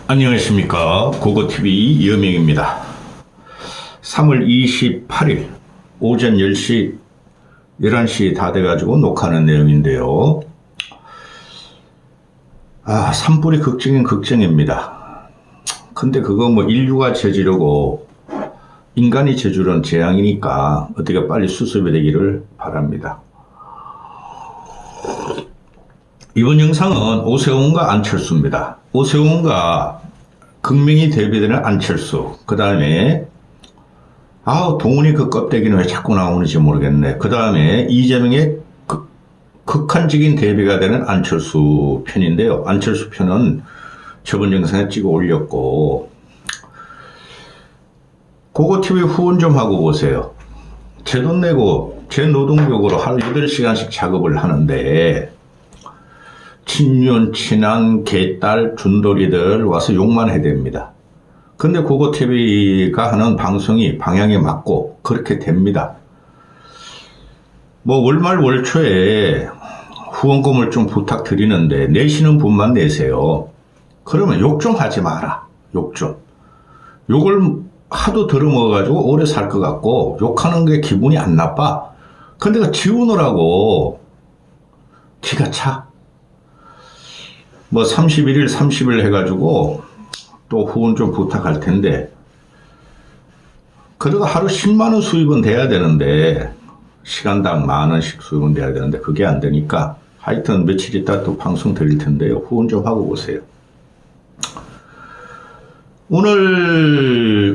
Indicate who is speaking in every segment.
Speaker 1: 안녕하십니까. 고고TV 이여명입니다. 3월 28일 오전 10시 11시 다 돼가지고 녹화하는 내용인데요. 산불이 극적인 극정입니다. 근데 그거 뭐 인류가 저지르고 인간이 저지른 재앙이니까 어떻게 빨리 수습이 되기를 바랍니다. 이번 영상은 오세훈과 안철수입니다. 오세훈과 극명히 대비되는 안철수, 그 다음에 동훈이 그 껍데기는 왜 자꾸 나오는지 모르겠네. 그 다음에 이재명의 극한적인 대비가 되는 안철수 편인데요. 안철수 편은 저번 영상에 찍어 올렸고, 고고TV 후원 좀 하고 보세요. 제 돈 내고 제 노동력으로 하루 8시간씩 작업을 하는데 친윤, 친한, 개딸, 준돌이들 와서 욕만 해댑니다. 근데 고고TV가 하는 방송이 방향에 맞고 그렇게 됩니다. 뭐 월말 월초에 후원금을 좀 부탁드리는데 내시는 분만 내세요. 그러면 욕 좀 하지 마라. 욕 좀. 욕을 하도 들어먹어가지고 오래 살 것 같고 욕하는 게 기분이 안 나빠. 근데 그 지우느라고 티가 차. 뭐 31일, 30일 해가지고 또 후원 좀 부탁할 텐데, 그래도 하루 10만원 수입은 돼야 되는데, 시간당 10,000원씩 수입은 돼야 되는데 그게 안 되니까 하여튼 며칠 있다 또 방송 드릴 텐데요. 후원 좀 하고 오세요.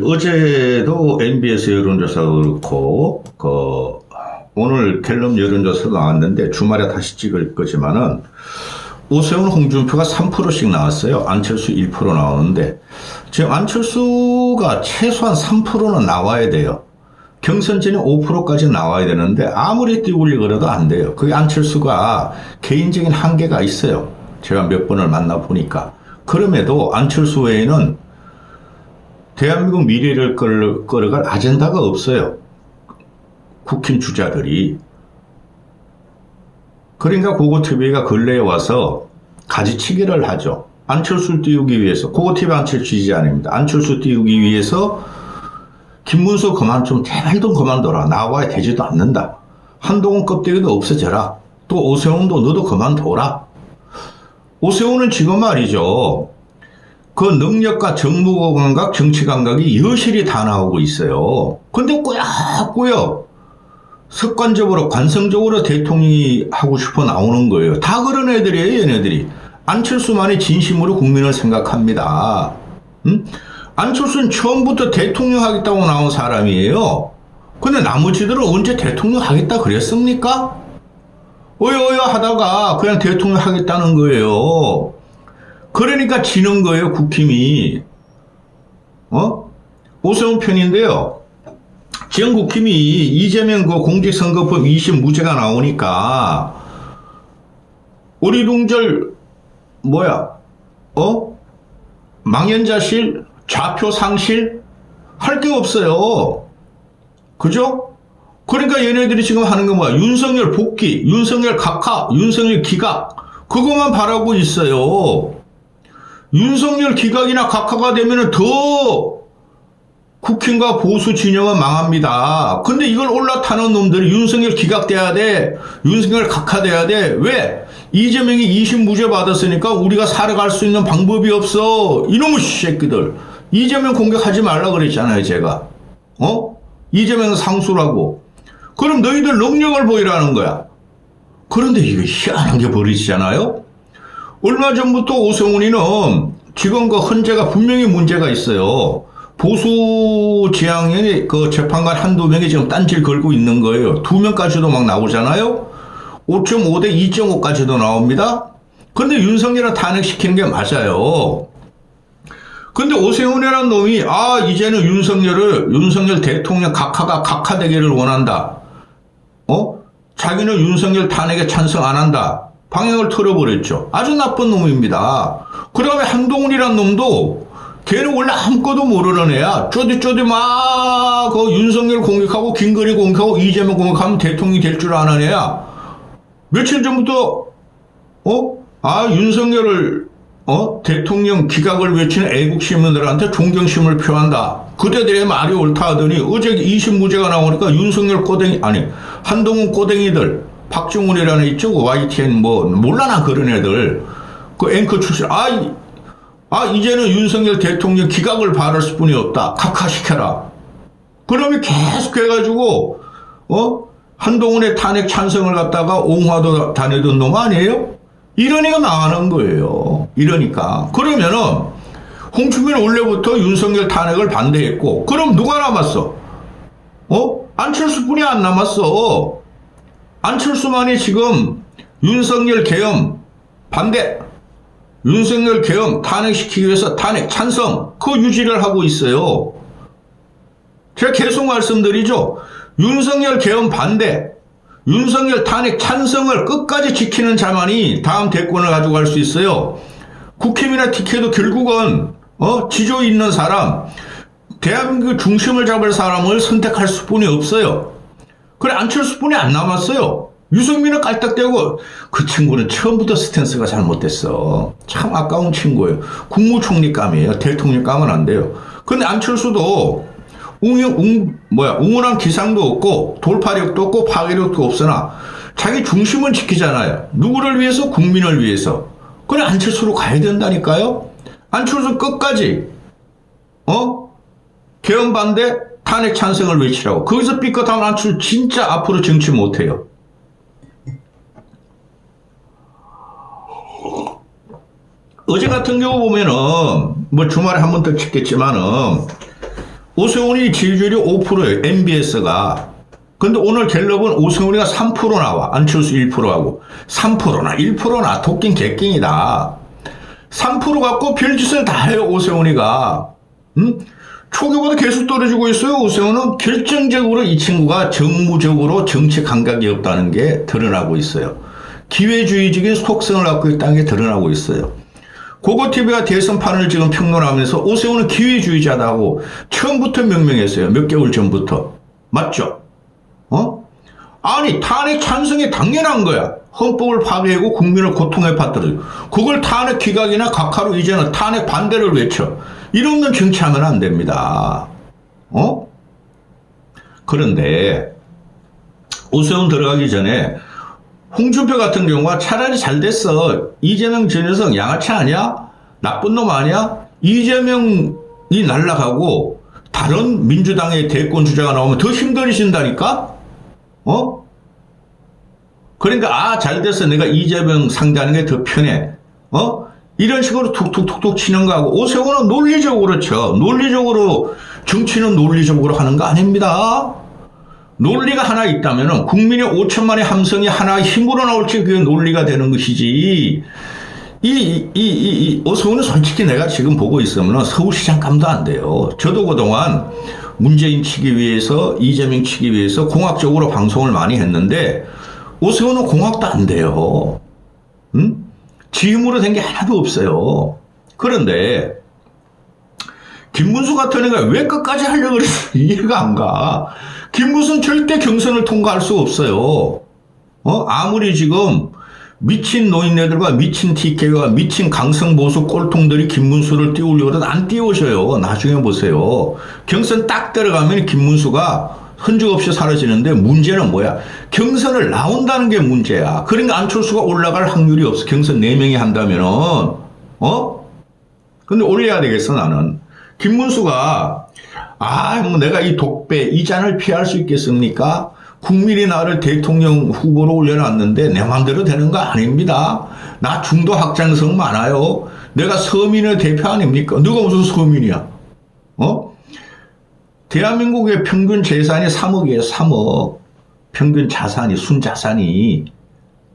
Speaker 1: 어제도 MBS 여론조사가 그렇고, 오늘 갤럽 여론조사 나왔는데 주말에 다시 찍을 거지만은 오세훈, 홍준표가 3%씩 나왔어요. 안철수 1% 나오는데 지금 안철수가 최소한 3%는 나와야 돼요. 경선 전에 5%까지 나와야 되는데 아무리 띄우려고 그래도 안 돼요. 그게 안철수가 개인적인 한계가 있어요. 제가 몇 번을 만나보니까. 그럼에도 안철수 외에는 대한민국 미래를 끌어갈 아젠다가 없어요. 국힘 주자들이. 그러니까 고고TV가 근래에 와서 가지치기를 하죠. 안철수를 띄우기 위해서. 고고TV 안철수 지지 아닙니다. 안철수 띄우기 위해서 김문수 제발 좀 그만둬라. 나와야 되지도 않는다. 한동훈 껍데기도 없어져라. 또 오세훈도 너도 그만둬라. 오세훈은 지금 말이죠. 그 능력과 정무 감각, 정치 감각이 여실히 다 나오고 있어요. 근데 꾸역꾸역 습관적으로 관성적으로 대통령이 하고 싶어 나오는 거예요. 다 그런 애들이에요. 얘네들이. 안철수만이 진심으로 국민을 생각합니다. 안철수는 처음부터 대통령 하겠다고 나온 사람이에요. 근데 나머지들은 언제 대통령 하겠다 그랬습니까? 어여어여 하다가 그냥 대통령 하겠다는 거예요. 그러니까 지는 거예요. 국힘이. 오세훈 편인데요. 지금 국힘이 이재명 공직선거법 20 무죄가 나오니까 어리둥절 망연자실, 좌표 상실 할 게 없어요. 그죠? 그러니까 얘네들이 지금 하는 건 뭐야? 윤석열 복귀, 윤석열 각하, 윤석열 기각 그것만 바라고 있어요. 윤석열 기각이나 각하가 되면은 더 국힘과 보수 진영은 망합니다. 근데 이걸 올라타는 놈들이 윤석열 기각돼야 돼. 윤석열 각하돼야 돼. 왜? 이재명이 20 무죄 받았으니까 우리가 살아갈 수 있는 방법이 없어. 이놈의 새끼들. 이재명 공격하지 말라 그랬잖아요, 제가. 이재명은 상수라고. 그럼 너희들 능력을 보이라는 거야. 그런데 이거 희한한 게 벌어지잖아요? 얼마 전부터 오세훈이는 지금 그 헌재가 분명히 문제가 있어요. 보수 지향의 그 재판관 한두 명이 지금 딴질 걸고 있는 거예요. 2명까지도 막 나오잖아요. 5.5 대 2.5까지도 나옵니다. 근데 윤석열을 탄핵시키는 게 맞아요. 근데 오세훈이라는 놈이 이제는 윤석열 대통령 각하가 각하되기를 원한다. 자기는 윤석열 탄핵에 찬성 안 한다. 방향을 틀어버렸죠. 아주 나쁜 놈입니다. 그 다음에 한동훈이라는 놈도 걔는 원래 아무것도 모르는 애야. 쪼디쪼디 그 윤석열 공격하고 김건희 공격하고 이재명 공격하면 대통령이 될 줄 아는 애야. 며칠 전부터 윤석열을 대통령 기각을 외치는 애국 시민들한테 존경심을 표한다. 그대들의 말이 옳다 하더니 어제 20무죄가 나오니까 윤석열 꼬댕이, 아니, 한동훈 꼬댕이들, 박정훈이라는 있죠? 그 YTN 몰라나 그런 애들. 그 앵커 출신, 이제는 윤석열 대통령 기각을 바랄 수뿐이 없다. 각하시켜라. 그러면 계속 해가지고, 한동훈의 탄핵 찬성을 갖다가 옹화도 다내던 놈 아니에요? 이러니까 망하는 거예요. 이러니까. 그러면은, 홍준표는 원래부터 윤석열 탄핵을 반대했고, 그럼 누가 남았어? 안철수뿐이 안 남았어. 안철수만이 지금 윤석열 계엄 반대, 윤석열 계엄 탄핵시키기 위해서 탄핵 찬성, 그 유지를 하고 있어요. 제가 계속 말씀드리죠. 윤석열 계엄 반대, 윤석열 탄핵 찬성을 끝까지 지키는 자만이 다음 대권을 가지고 갈 수 있어요. 국힘이나 TK도 결국은 지조 있는 사람, 대한민국 중심을 잡을 사람을 선택할 수뿐이 없어요. 그래, 안철수뿐이 안 남았어요. 유승민은 깔딱대고, 그 친구는 처음부터 스탠스가 잘못됐어. 참 아까운 친구예요. 국무총리감이에요. 대통령감은 안 돼요. 근데 안철수도 웅운한 기상도 없고 돌파력도 없고 파괴력도 없으나 자기 중심은 지키잖아요. 누구를 위해서? 국민을 위해서. 그래, 안철수로 가야 된다니까요. 안철수 끝까지 계엄 반대, 탄핵 찬성을 외치라고. 거기서 삐끗하면 안철수 진짜 앞으로 정치 못해요. 어제 같은 경우 보면은 주말에 한 번 더 찍겠지만은 오세훈이 지지율이 5%예요. MBS가. 근데 오늘 갤럽은 오세훈이가 3% 나와. 안철수 1%하고. 3%나 1%나 도끼는 개끼이다. 3% 갖고 별짓을 다 해요. 오세훈이가. 초기보다 계속 떨어지고 있어요. 오세훈은 결정적으로 이 친구가 정무적으로 정치 감각이 없다는 게 드러나고 있어요. 기회주의적인 속성을 갖고 있다는 게 드러나고 있어요. 고고TV가 대선판을 지금 평론하면서 오세훈은 기회주의자다고 처음부터 명명했어요. 몇 개월 전부터. 맞죠? 아니, 탄핵 찬성이 당연한 거야. 헌법을 파괴하고 국민을 고통에 빠뜨려요. 그걸 탄핵 기각이나 각하로 이제는 탄핵 반대를 외쳐. 이런 건 정치하면 안 됩니다. 그런데 오세훈 들어가기 전에 홍준표 같은 경우가 차라리 잘 됐어. 이재명 전 녀석 양아치 아니야? 나쁜 놈 아니야? 이재명이 날아가고 다른 민주당의 대권 주자가 나오면 더 힘들어진다니까? 그러니까 잘 됐어. 내가 이재명 상대하는 게 더 편해. 이런 식으로 툭툭툭툭 치는 거하고 오세훈은 논리적으로 쳐. 논리적으로 정치는 논리적으로 하는 거 아닙니다. 논리가 하나 있다면은 국민의 5천만의 함성이 하나 힘으로 나올지 그게 논리가 되는 것이지. 오세훈은 솔직히 내가 지금 보고 있으면 서울시장감도 안 돼요. 저도 그동안 문재인 치기 위해서, 이재명 치기 위해서 공학적으로 방송을 많이 했는데 오세훈은 공학도 안 돼요. 지음으로 된 게 하나도 없어요. 그런데 김문수 같은 애가 왜 끝까지 하려고 그랬어? 이해가 안 가. 김문수는 절대 경선을 통과할 수 없어요. 아무리 지금 미친 노인네들과 미친 TK와 미친 강성보수 꼴통들이 김문수를 띄우려고 해도 안 띄우셔요. 나중에 보세요. 경선 딱 들어가면 김문수가 흔적 없이 사라지는데 문제는 뭐야? 경선을 나온다는 게 문제야. 그러니까 안철수가 올라갈 확률이 없어. 경선 4명이 한다면은. 근데 올려야 되겠어, 나는. 김문수가 내가 이 독배, 이 잔을 피할 수 있겠습니까? 국민이 나를 대통령 후보로 올려놨는데 내 마음대로 되는 거 아닙니다. 나 중도 확장성 많아요. 내가 서민의 대표 아닙니까? 누가 무슨 서민이야? 대한민국의 평균 재산이 3억이에요. 3억. 평균 자산이, 순자산이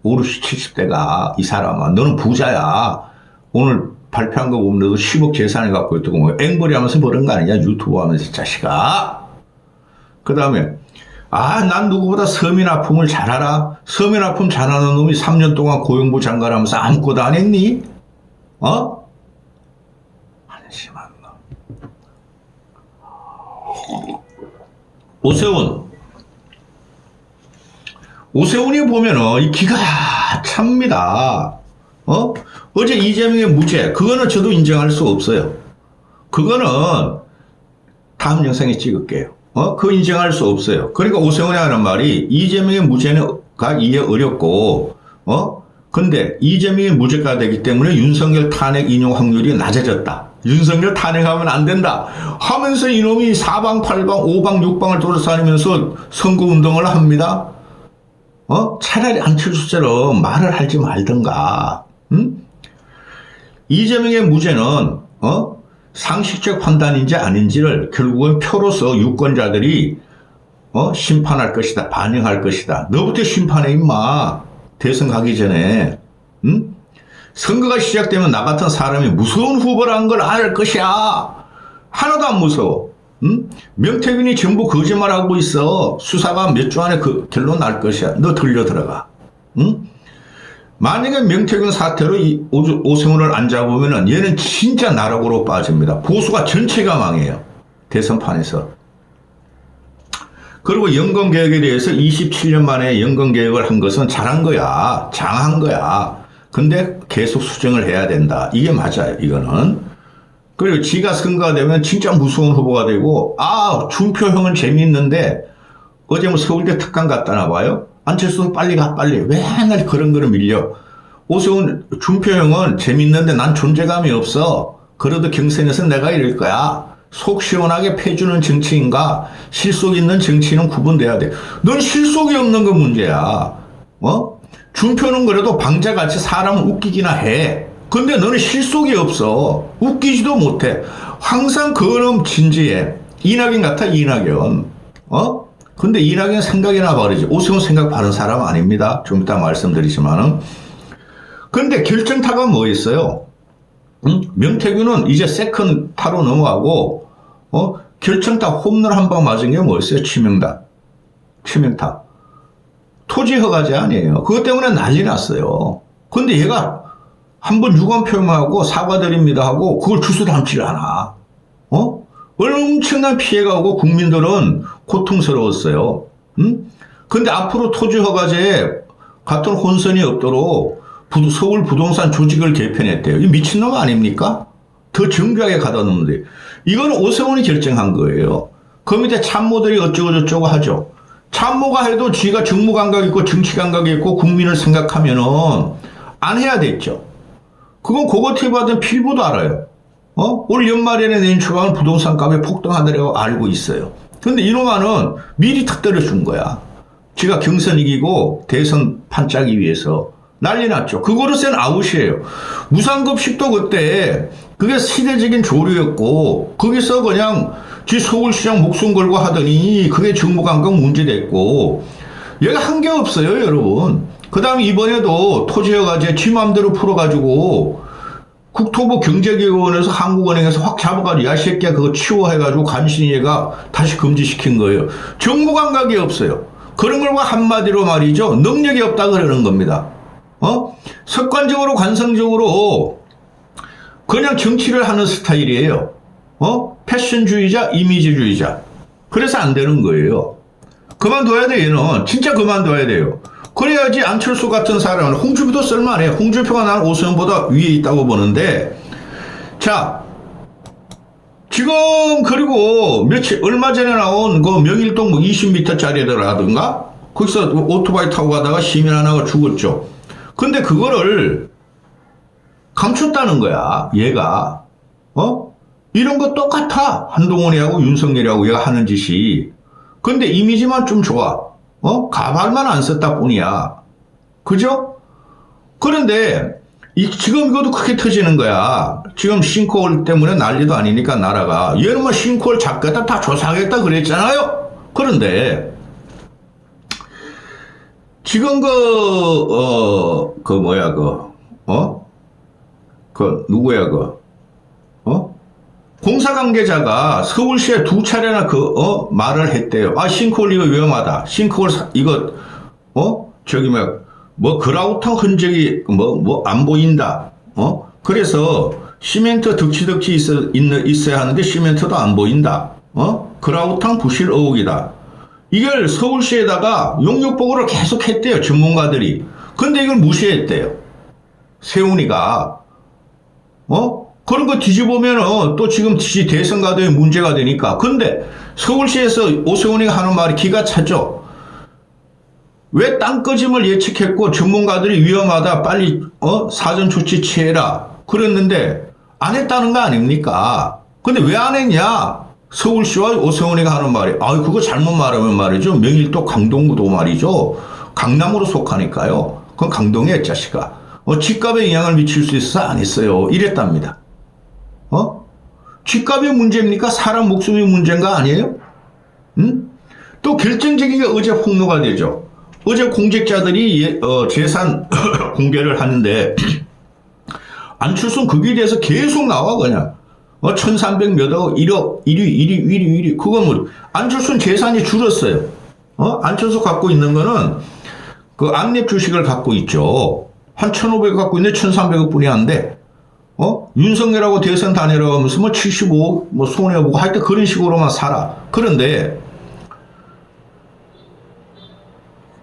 Speaker 1: 50, 70대가 이 사람아. 너는 부자야. 오늘 발표한 거 보면 너도 10억 재산을 갖고 있다고 앵벌이 하면서 버는 거 아니냐? 유튜브 하면서 자식아. 그 다음에 난 누구보다 서민 아픔을 잘 알아. 서민 아픔 잘하는 놈이 3년 동안 고용부 장관하면서 아무것도 안 했니? 한심한 놈. 오세훈이 보면은 이 기가 찹니다. 어제 이재명의 무죄, 그거는 저도 인정할 수 없어요. 그거는 다음 영상에 찍을게요. 그거 인정할 수 없어요. 그러니까 오세훈이 하는 말이 이재명의 무죄가 이해 어렵고, 근데 이재명이 무죄가 되기 때문에 윤석열 탄핵 인용 확률이 낮아졌다. 윤석열 탄핵하면 안 된다 하면서 이놈이 사방팔방 오방육방을 돌아다니면서 선거운동을 합니다. 차라리 안철수처럼 말을 하지 말든가. 응? 이재명의 무죄는 상식적 판단인지 아닌지를 결국은 표로서 유권자들이 심판할 것이다, 반영할 것이다. 너부터 심판해 임마. 대선 가기 전에. 응? 선거가 시작되면 나 같은 사람이 무서운 후보라는 걸 알 것이야. 하나도 안 무서워. 응? 명태균이 전부 거짓말하고 있어. 수사가 몇 주 안에 그 결론 날 것이야. 너 들려 들어가. 응? 만약에 명태균 사태로 오세훈을 안 잡으면은 얘는 진짜 나락으로 빠집니다. 보수가 전체가 망해요. 대선판에서. 그리고 연금개혁에 대해서 27년 만에 연금개혁을 한 것은 잘한 거야. 장한 거야. 근데 계속 수정을 해야 된다. 이게 맞아요. 이거는. 그리고 지가 선거가 되면 진짜 무서운 후보가 되고, 준표 형은 재미있는데 어제 뭐 서울대 특강 갔다나 봐요. 안철수 빨리 가 빨리. 왜 맨날 그런 거를 밀려. 오세훈 준표 형은 재밌는데 난 존재감이 없어. 그래도 경선에서 내가 이럴 거야. 속 시원하게 패주는 정치인과 실속 있는 정치인은 구분돼야 돼. 넌 실속이 없는 거 문제야. 준표는 그래도 방자같이 사람을 웃기기나 해. 근데 너는 실속이 없어. 웃기지도 못해. 항상 그놈 진지해. 이낙연 같아, 이낙연. 근데 이낙연 생각이나 바르지. 오세훈 생각 바른 사람 아닙니다. 좀 이따 말씀드리지만은. 근데 결정타가 뭐 있어요? 명태균은 이제 세컨 타로 넘어가고, 결정타 홈런 한 방 맞은 게 뭐였어요? 치명타. 토지 허가제 아니에요. 그것 때문에 난리 났어요. 근데 얘가 한번 유감 표명하고 사과드립니다 하고 그걸 주워 담지를 않아. 엄청난 피해가 오고 국민들은 고통스러웠어요. 근데 앞으로 토지 허가제에 같은 혼선이 없도록 서울 부동산 조직을 개편했대요. 이 미친놈 아닙니까? 더 정교하게 가다 놓는데. 이건 오세훈이 결정한 거예요. 그 밑에 참모들이 어쩌고저쩌고 하죠. 참모가 해도 지가 정무 감각 있고 정치 감각이 있고 국민을 생각하면은 안 해야 됐죠. 그건 그거 받은 필부도 알아요. 올 연말에는 내년 초반은 부동산 값이 폭등하더라고 알고 있어요. 근데 이놈아는 미리 탁 때려준 거야. 지가 경선 이기고 대선 판짜기 위해서 난리 났죠. 그거로서는 아웃이에요. 무상급식도 그때 그게 시대적인 조류였고 거기서 그냥 지 서울시장 목숨 걸고 하더니 그게 정무감각 문제됐고 얘가 한 게 없어요, 여러분. 그 다음에 이번에도 토지허가제 지 맘대로 풀어가지고 국토부 경제기획원에서 한국은행에서 확 잡아가지고 야 이 새끼야 그거 치워해가지고 간신히 얘가 다시 금지시킨 거예요. 정무감각이 없어요. 그런 걸 한마디로 말이죠. 능력이 없다 그러는 겁니다. 습관적으로 관성적으로 그냥 정치를 하는 스타일이에요. 패션주의자, 이미지주의자. 그래서 안 되는 거예요. 그만둬야 돼, 얘는. 진짜 그만둬야 돼요. 그래야지 안철수 같은 사람은 홍준표도 쓸만해. 홍준표가 나는 오세훈보다 위에 있다고 보는데, 자, 지금 그리고 얼마 전에 나온 그 명일동 뭐 20m짜리라든가 거기서 오토바이 타고 가다가 시민 하나가 죽었죠. 근데 그거를 감췄다는 거야, 얘가. 이런 거 똑같아. 한동훈이하고 윤석열이하고 얘가 하는 짓이. 근데 이미지만 좀 좋아. 가발만 안 썼다 뿐이야. 그죠? 그런데 지금 이것도 크게 터지는 거야. 지금 싱크홀 때문에 난리도 아니니까 나라가. 얘는 뭐 싱크홀 잡겠다 다 조사하겠다 그랬잖아요. 그런데 지금 공사 관계자가 서울시에 2차례나 말을 했대요. 싱크홀 이거 위험하다. 싱크홀 이거 그라우터 흔적이 안 보인다. 그래서 시멘트 덕지덕지 있어야 하는데 시멘트도 안 보인다. 그라우탕 부실 의혹이다. 이걸 서울시에다가 용역보고를 계속 했대요, 전문가들이. 근데 이걸 무시했대요. 세훈이가. 그런 거 뒤집으면은 또 지금 대선 가도에 문제가 되니까. 근데 서울시에서 오세훈이가 하는 말이 기가 차죠. 왜 땅꺼짐을 예측했고 전문가들이 위험하다 빨리 사전 조치 취해라 그랬는데 안 했다는 거 아닙니까? 근데 왜 안 했냐? 서울시와 오세훈이가 하는 말이 그거 잘못 말하면 말이죠. 명일도 강동구도 말이죠. 강남으로 속하니까요. 그건 강동이야 자식아. 집값에 영향을 미칠 수 있어서 안 했어요. 이랬답니다. 집값이 문제입니까? 사람 목숨이 문제인가 아니에요? 또 결정적인 게 어제 폭로가 되죠. 어제 공직자들이 재산 공개를 하는데 안철수는 거기에 대해서 계속 나와 그냥 1300 몇억 1억 1위 그건 뭐 안철수는 재산이 줄었어요. 안철수 갖고 있는 거는 그 안랩 주식을 갖고 있죠. 한 1500억 갖고 있는데 1300억 뿐이 안 돼. 윤석열하고 대선 다니라고 하면서 뭐 75억 뭐 손해보고 하여튼 그런 식으로만 살아. 그런데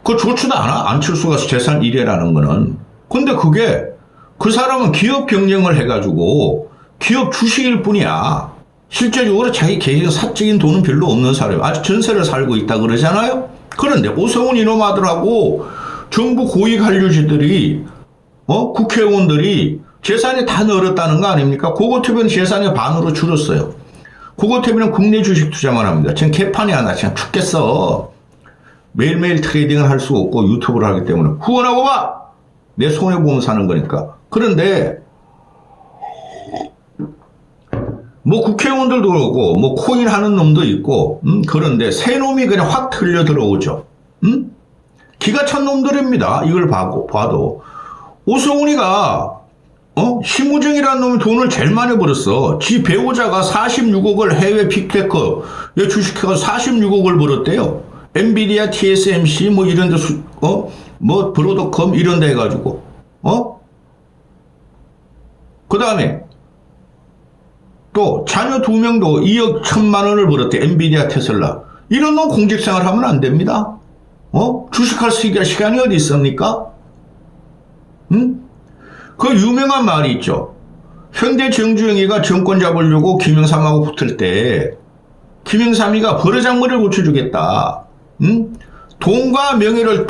Speaker 1: 그거 좋지도 않아. 안철수가 재산 1위라는 거는. 근데 그게 그 사람은 기업 경영을 해가지고 기업 주식일 뿐이야. 실제적으로 자기 개인 사적인 돈은 별로 없는 사람이야. 아직 전세를 살고 있다 그러잖아요. 그런데 오세훈 이놈아들하고 정부 고위 관료지들이 국회의원들이 재산이 다 늘었다는 거 아닙니까? 고고TV는 재산이 반으로 줄었어요. 고고TV는 국내 주식 투자만 합니다. 지금 개판이 하나 그냥 죽겠어. 매일매일 트레이딩을 할 수 없고 유튜브를 하기 때문에 후원하고 봐! 내 손해보험 사는 거니까. 그런데 뭐 국회의원들도 그러고 뭐 코인 하는 놈도 있고 그런데 새 놈이 그냥 확 틀려 들어오죠. 기가 찬 놈들입니다. 이걸 봐도 오세훈이가 심우정이라는 놈이 돈을 제일 많이 벌었어. 지 배우자가 46억을 해외 빅테크에 주식해서 46억을 벌었대요. 엔비디아, TSMC 뭐 이런 데 뭐 브로드컴 이런 데 해가지고 그 다음에 또 자녀 2명도 2억 1천만 원을 벌었대. 엔비디아, 테슬라. 이런 놈 공직생활 하면 안 됩니다. 주식할 시간이 어디 있습니까? 그 유명한 말이 있죠. 현대 정주영이가 정권 잡으려고 김영삼하고 붙을 때 김영삼이가 버르장머리를 고쳐주겠다. 돈과 명예를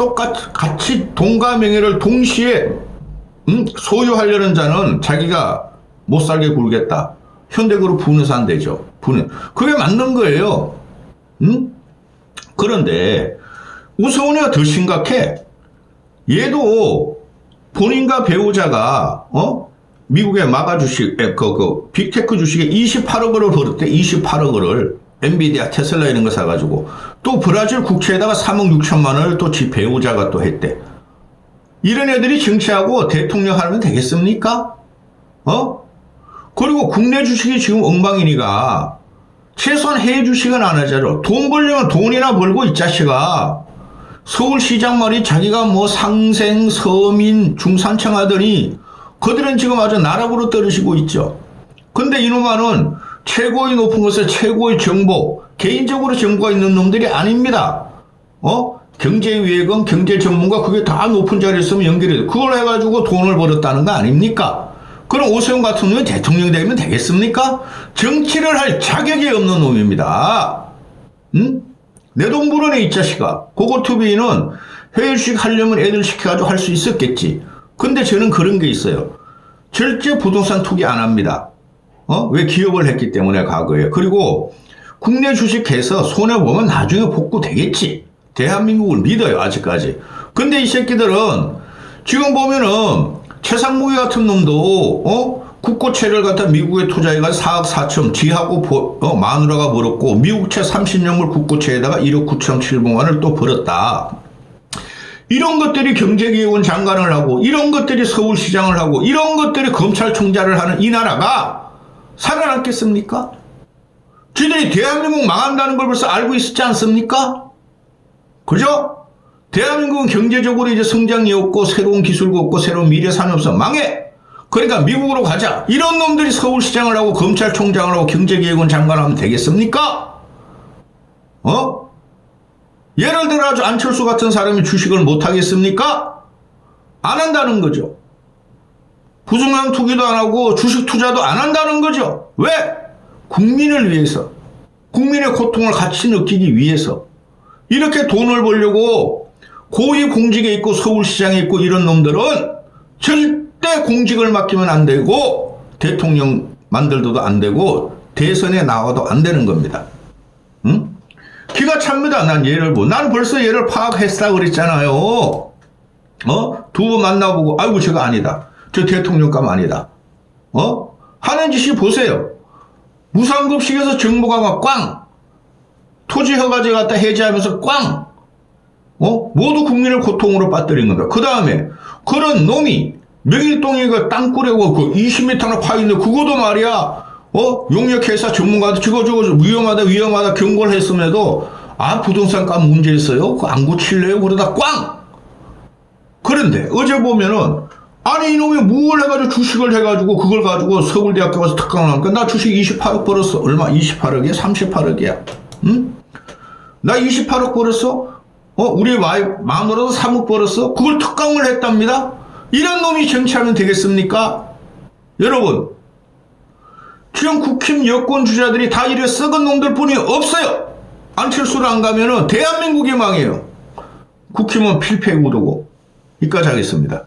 Speaker 1: 같이 돈과 명예를 동시에 소유하려는 자는 자기가 못 살게 굴겠다. 현대그룹 부는 안 되죠. 그게 맞는 거예요. 그런데 오세훈이가 더 심각해. 얘도 본인과 배우자가 미국의 마가 주식 빅테크 주식에 28억을 벌었대. 28억을 엔비디아, 테슬라 이런 거 사가지고 또 브라질 국채에다가 3억 6천만 원을 또 지 배우자가 또 했대. 이런 애들이 정치하고 대통령 하면 되겠습니까? 그리고 국내 주식이 지금 엉망이니까 최소한 해외 주식은 안 하자로. 돈 벌려면 돈이나 벌고 이 자식아. 서울시장 말이 자기가 뭐 상생, 서민, 중산층 하더니 그들은 지금 아주 나락으로 떨어지고 있죠. 근데 이놈아는 최고의 높은 곳에 최고의 정보, 개인적으로 정보가 있는 놈들이 아닙니다. 경제위액은 경제 전문가 그게 다 높은 자리에 있으면 연결이 돼. 그걸 해가지고 돈을 벌었다는 거 아닙니까? 그럼 오세훈 같은 놈이 대통령 되면 되겠습니까? 정치를 할 자격이 없는 놈입니다. 내 돈 벌어내 이 자식아. 고고TV는 해외 주식 하려면 애들 시켜가지고 할 수 있었겠지. 근데 저는 그런 게 있어요. 절대 부동산 투기 안 합니다. 왜 기업을 했기 때문에 과거에. 그리고 국내 주식해서 손해보면 나중에 복구되겠지. 대한민국을 믿어요 아직까지. 근데 이 새끼들은 지금 보면은 최상무기 같은 놈도 국고채를 갖다 미국에 투자해가지고 4억 4천 지하고 마누라가 벌었고 미국채 30년물 국고채에다가 1억 9천 7백 원을 또 벌었다. 이런 것들이 경제기획원 장관을 하고 이런 것들이 서울시장을 하고 이런 것들이 검찰총장을 하는 이 나라가 살아남겠습니까? 쥐들이 대한민국 망한다는 걸 벌써 알고 있었지 않습니까? 그죠? 대한민국은 경제적으로 이제 성장이 없고 새로운 기술도 없고 새로운 미래산이 없어 망해. 그러니까 미국으로 가자. 이런 놈들이 서울시장을 하고 검찰총장을 하고 경제기획원 장관을 하면 되겠습니까? 예를 들어 아주 안철수 같은 사람이 주식을 못 하겠습니까? 안 한다는 거죠. 부동산 투기도 안 하고 주식 투자도 안 한다는 거죠. 왜? 국민을 위해서, 국민의 고통을 같이 느끼기 위해서. 이렇게 돈을 벌려고 고위 공직에 있고 서울시장에 있고 이런 놈들은 절대 공직을 맡기면 안 되고 대통령 만들어도 안 되고 대선에 나와도 안 되는 겁니다. 응? 기가 찹니다. 난 얘를 난 벌써 얘를 파악했다 그랬잖아요. 두 번 만나보고 아이고 제가 아니다. 저 대통령감 아니다. 하는 짓이 보세요. 무상급식에서 정부가 꽝, 토지 허가제 갖다 해제하면서 꽝, 모두 국민을 고통으로 빠뜨린 겁니다. 그 다음에 그런 놈이 명일동에 그 땅굴에고 그 20m나 파있는 그거도 말이야, 용역회사 전문가도 저거 위험하다 경고를 했음에도 부동산 값 문제 있어요. 그거 안 고칠래요? 그러다 꽝. 그런데 어제 보면은 아니 이놈이 뭘 해가지고 주식을 해가지고 그걸 가지고 서울대학교 가서 특강을 하니까 나 주식 28억 벌었어. 얼마? 28억이야? 38억이야? 응? 나 28억 벌었어? 우리 마누라도 3억 벌었어? 그걸 특강을 했답니다. 이런 놈이 정치하면 되겠습니까? 여러분, 지금 국힘 여권 주자들이 다 이래 썩은 놈들 뿐이 없어요. 안철수를 안 가면은 대한민국이 망해요. 국힘은 필패구도고. 여기까지 하겠습니다.